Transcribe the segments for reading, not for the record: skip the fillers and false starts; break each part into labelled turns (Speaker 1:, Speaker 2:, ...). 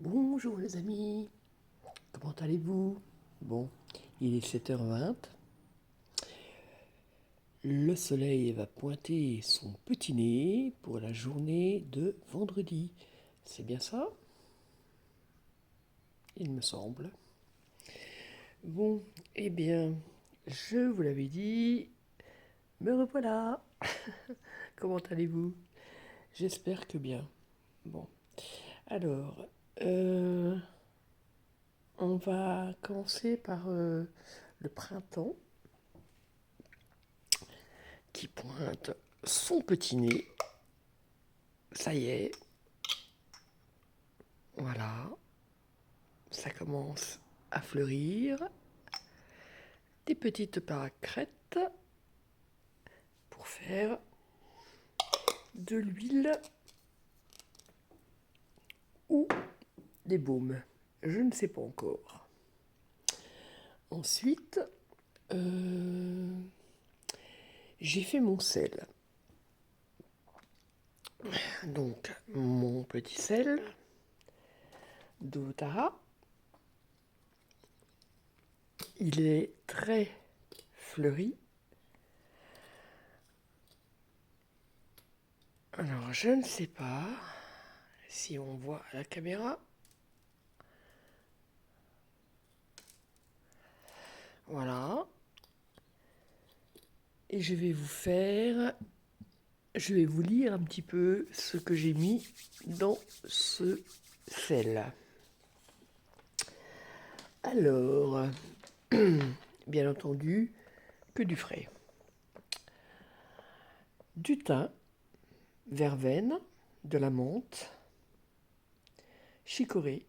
Speaker 1: Bonjour les amis, comment allez-vous? Bon, il est 7h20, le soleil va pointer son petit nez pour la journée de vendredi. C'est bien ça? Il me semble. Bon, eh bien, je vous l'avais dit, me revoilà. Comment allez-vous? J'espère que bien. Bon, alors, euh, on va commencer par le printemps qui pointe son petit nez. Ça y est, voilà, ça commence à fleurir. Des petites paracrètes pour faire de l'huile ou des baumes. Je ne sais pas encore. Ensuite, euh, j'ai fait mon sel. Donc, mon petit sel d'Otara, il est très fleuri. Alors, je ne sais pas si on voit à la caméra. Voilà. Et je vais vous lire un petit peu ce que j'ai mis dans ce sel. Alors, bien entendu, que du frais. Du thym, verveine, de la menthe, chicorée,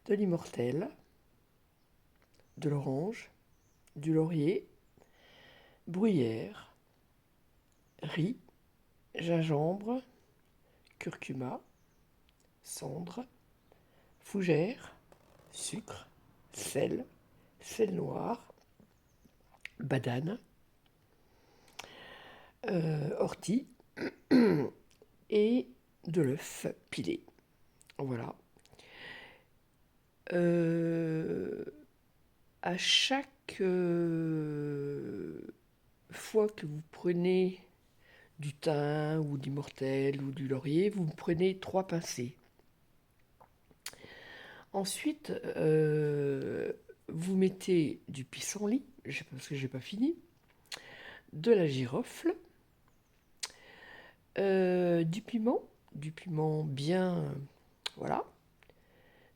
Speaker 1: de l'immortelle, de l'orange, du laurier, bruyère, riz, gingembre, curcuma, cendre, fougère, sucre, sel, sel noir, badane, ortie et de l'œuf pilé. Voilà. Euh, à chaque fois que vous prenez du thym ou d'immortel ou du laurier, vous prenez 3 pincées. Ensuite, vous mettez du pissenlit, parce que j'ai pas fini, de la girofle, du piment bien, voilà,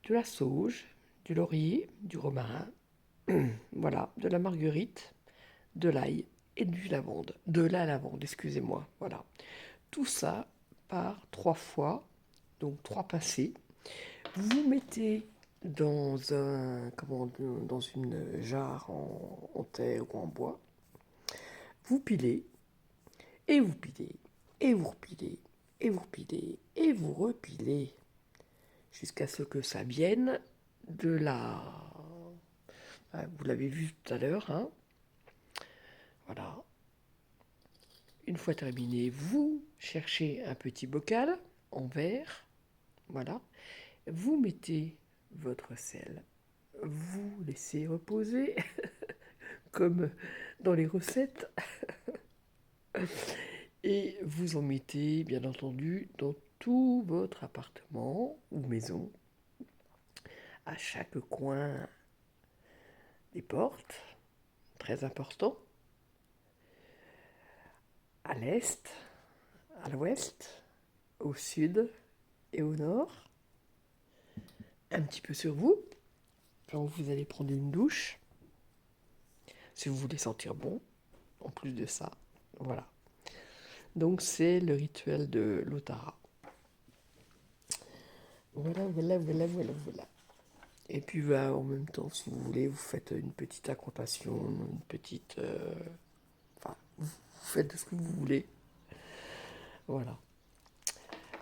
Speaker 1: de la sauge, du laurier, du romarin, voilà, de la marguerite, de l'ail et du lavande. De la lavande, excusez-moi, voilà. Tout ça par 3 fois, donc 3 pincées. Vous mettez dans une jarre en terre ou en bois. Vous pilez, et vous pilez, et vous repilez, et vous repilez, et vous repilez, jusqu'à ce que ça vienne de la... Vous l'avez vu tout à l'heure, hein. Voilà. Une fois terminé, vous cherchez un petit bocal en verre. Voilà. Vous mettez votre sel. Vous laissez reposer, comme dans les recettes. Et vous en mettez, bien entendu, dans tout votre appartement ou maison, à chaque coin des portes, très important, à l'est, à l'ouest, au sud et au nord, un petit peu sur vous, quand vous allez prendre une douche, si vous voulez sentir bon, en plus de ça, voilà. Donc c'est le rituel de l'Otara. Voilà, voilà, voilà, voilà, voilà. Et puis en même temps, si vous voulez, vous faites une petite incantation, une petite... enfin, vous faites ce que vous voulez. Voilà.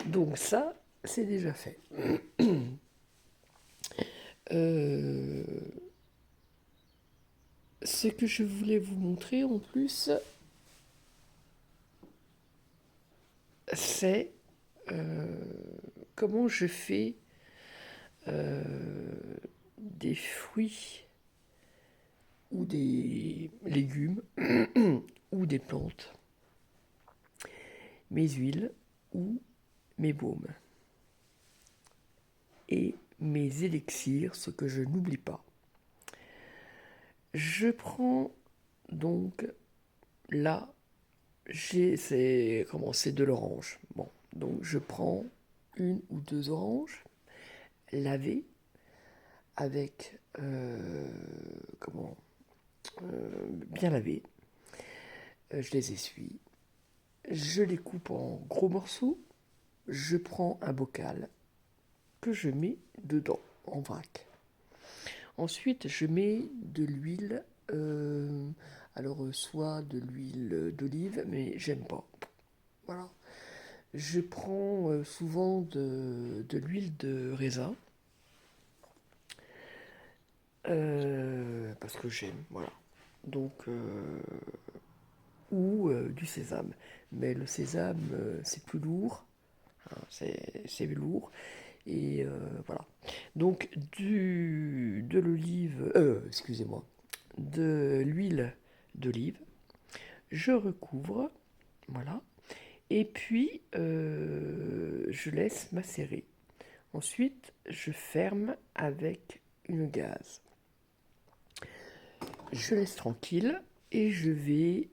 Speaker 1: Donc ça, c'est déjà fait. Euh, ce que je voulais vous montrer en plus, c'est comment je fais des fruits ou des légumes ou des plantes, mes huiles ou mes baumes et mes élixirs, ce que je n'oublie pas. Je prends donc là, c'est de l'orange. Bon, donc je prends 1 ou 2 oranges lavées avec bien lavées. Je les essuie. Je les coupe en gros morceaux. Je prends un bocal que je mets dedans en vrac. Ensuite, je mets de l'huile, soit de l'huile d'olive, mais j'aime pas. Voilà. Je prends souvent de l'huile de raisin, parce que j'aime, voilà. Donc, ou du sésame. Mais le sésame, c'est plus lourd, hein, c'est lourd. Et voilà. Donc de l'olive, excusez-moi, de l'huile d'olive, je recouvre, voilà, et puis je laisse macérer. Ensuite, je ferme avec une gaze. Je laisse tranquille et je vais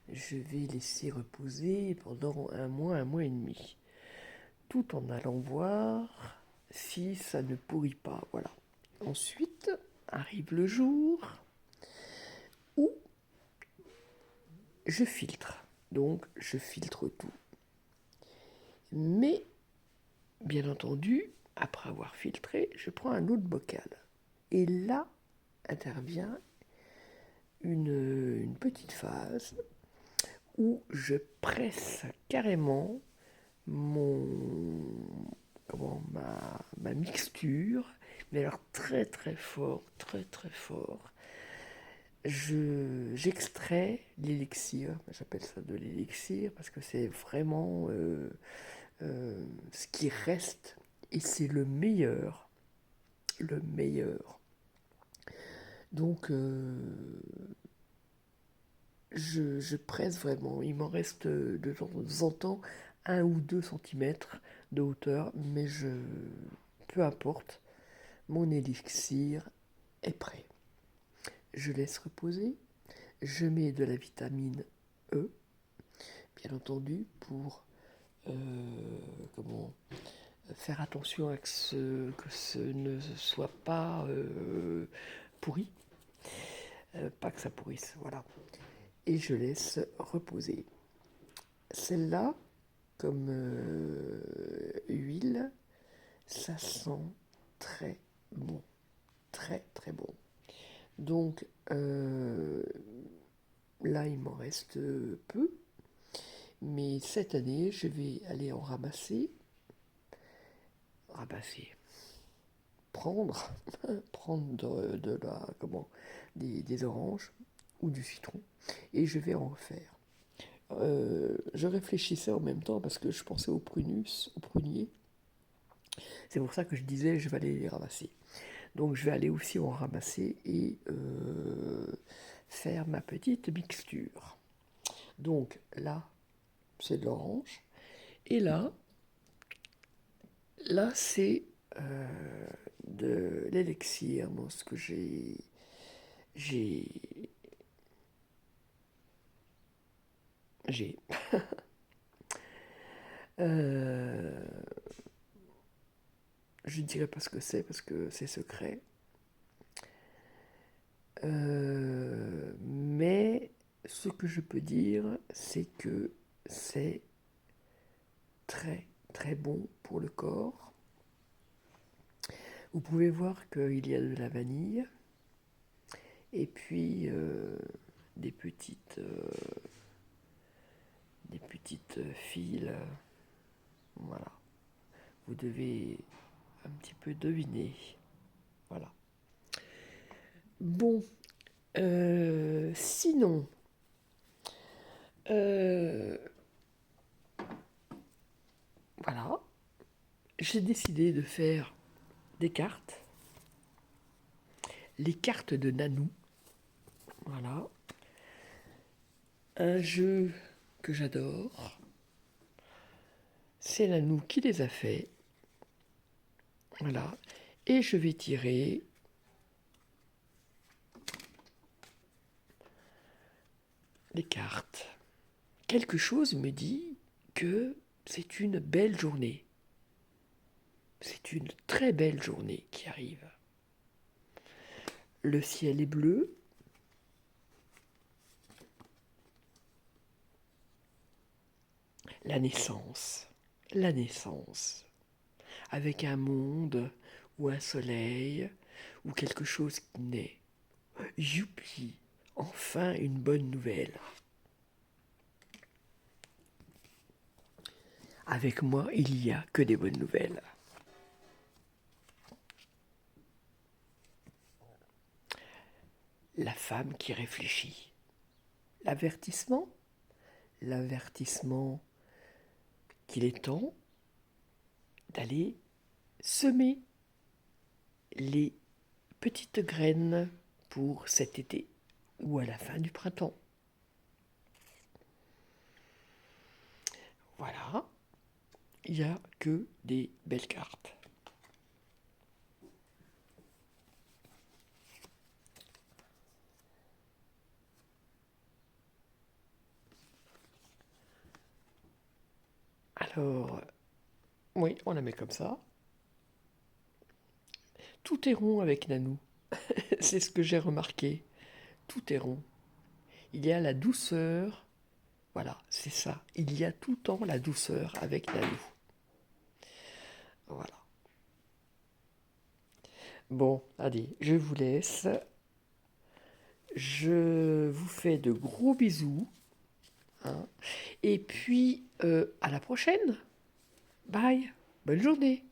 Speaker 1: je vais laisser reposer pendant 1 mois et demi, tout en allant voir si ça ne pourrit pas. Voilà. Ensuite arrive le jour où je filtre. Donc je filtre tout. Mais bien entendu, après avoir filtré, je prends un autre bocal. Et là intervient une petite phase où je presse carrément ma mixture, mais alors très très fort, très très fort. J'extrais l'élixir, j'appelle ça de l'élixir parce que c'est vraiment ce qui reste et c'est le meilleur, le meilleur. Donc je presse vraiment, il m'en reste de temps en temps 1 ou 2 centimètres de hauteur, mais peu importe, mon élixir est prêt. Je laisse reposer, je mets de la vitamine E, bien entendu, pour faire attention à que ce ne soit pas pourri, pas que ça pourrisse, voilà. Et je laisse reposer. Celle-là, comme huile, ça sent très bon, très très bon. Donc là, il m'en reste peu, mais cette année, je vais aller en ramasser, prendre, prendre des oranges ou du citron, et je vais en faire. Je réfléchissais en même temps parce que je pensais aux pruniers. C'est pour ça que je disais je vais aller les ramasser. Donc je vais aller aussi en ramasser et faire ma petite mixture. Donc là, c'est de l'orange. Et là c'est de l'élixir. Bon, ce que j'ai je ne dirai pas ce que c'est parce que c'est secret. Mais ce que je peux dire, c'est que c'est très très bon pour le corps. Vous pouvez voir qu'il y a de la vanille et puis des petites fils. Voilà. Vous devez un petit peu deviner. Voilà. Bon, sinon, voilà, j'ai décidé de faire des cartes, les cartes de Nanou. Voilà. Un jeu que j'adore. C'est Nanou qui les a fait. Voilà. Et je vais tirer les cartes. Quelque chose me dit que c'est une belle journée. C'est une très belle journée qui arrive. Le ciel est bleu. La naissance. La naissance. Avec un monde ou un soleil ou quelque chose qui naît. Youpi, enfin une bonne nouvelle. Avec moi, il n'y a que des bonnes nouvelles. La femme qui réfléchit. L'avertissement. L'avertissement qu'il est temps d'aller semer les petites graines pour cet été ou à la fin du printemps. Voilà, il n'y a que des belles cartes. Alors, oui, on la met comme ça. Tout est rond avec Nanou. C'est ce que j'ai remarqué. Tout est rond. Il y a la douceur. Voilà, c'est ça. Il y a tout le temps la douceur avec Nanou. Voilà. Bon, allez, je vous laisse. Je vous fais de gros bisous. Hein. Et puis, à la prochaine. Bye. Bonne journée.